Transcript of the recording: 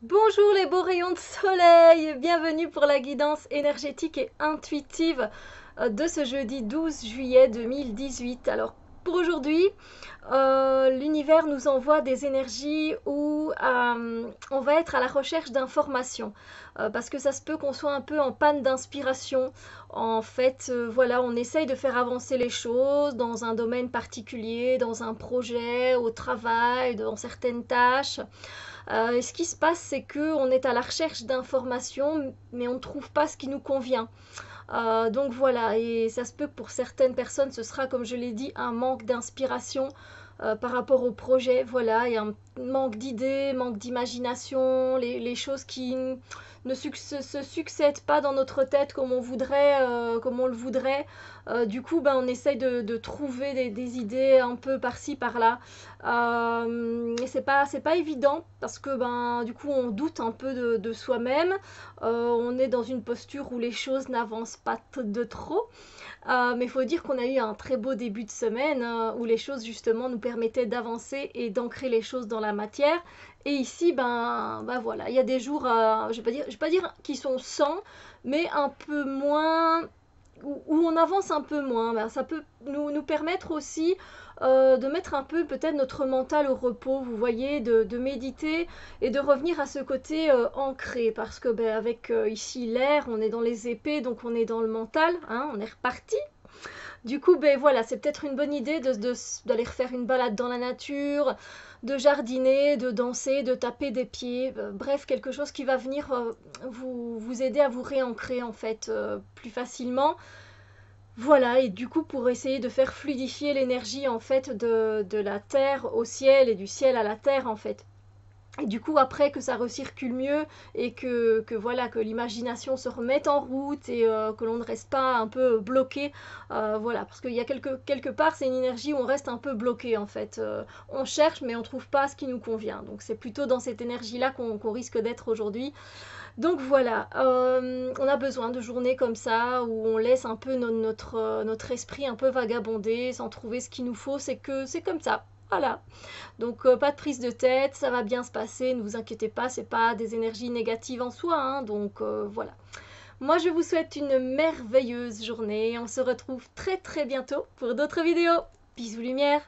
Bonjour les beaux rayons de soleil, bienvenue pour la guidance énergétique et intuitive de ce jeudi 12 juillet 2018. Alors pour aujourd'hui, l'univers nous envoie des énergies où on va être à la recherche d'informations parce que ça se peut qu'on soit un peu en panne d'inspiration. En fait, voilà, on essaye de faire avancer les choses dans un domaine particulier, dans un projet, au travail, dans certaines tâches. Et ce qui se passe, c'est qu'on est à la recherche d'informations, mais on ne trouve pas ce qui nous convient. Donc voilà, et ça se peut que pour certaines personnes, ce sera, comme je l'ai dit, un manque d'inspiration par rapport au projet. Voilà, il y a un manque d'idées, manque d'imagination, les choses qui ne se succèdent pas dans notre tête comme on voudrait, comme on le voudrait. Du coup, ben, on essaye de trouver des idées un peu par-ci, par-là. Et c'est pas évident parce que ben, du coup, on doute un peu de soi-même. On est dans une posture où les choses n'avancent pas de trop. Mais il faut dire qu'on a eu un très beau début de semaine où les choses justement nous permettaient d'avancer et d'ancrer les choses dans la matière. Et ici, ben voilà, il y a des jours, je vais pas dire qui sont sans, mais un peu moins, où on avance un peu moins. Ben, ça peut nous permettre aussi de mettre un peu peut-être notre mental au repos, vous voyez, de méditer et de revenir à ce côté ancré. Parce que ben, avec ici l'air, on est dans les épées, donc on est dans le mental, hein, on est reparti. Du coup, ben voilà, c'est peut-être une bonne idée d'aller refaire une balade dans la nature, de jardiner, de danser, de taper des pieds, bref, quelque chose qui va venir vous aider à vous réancrer en fait plus facilement. Voilà, et du coup, pour essayer de faire fluidifier l'énergie en fait de la terre au ciel et du ciel à la terre en fait. Et du coup, après que ça recircule mieux et que voilà, que l'imagination se remette en route et que l'on ne reste pas un peu bloqué, voilà, parce qu'il y a quelque part, c'est une énergie où on reste un peu bloqué en fait. On cherche, mais on trouve pas ce qui nous convient. Donc c'est plutôt dans cette énergie-là qu'on risque d'être aujourd'hui. Donc voilà, on a besoin de journées comme ça où on laisse un peu notre esprit un peu vagabonder sans trouver ce qu'il nous faut. C'est que c'est comme ça. Voilà. Donc pas de prise de tête, ça va bien se passer, ne vous inquiétez pas, c'est pas des énergies négatives en soi, hein, donc voilà. Moi je vous souhaite une merveilleuse journée, on se retrouve très très bientôt pour d'autres vidéos. Bisous lumière.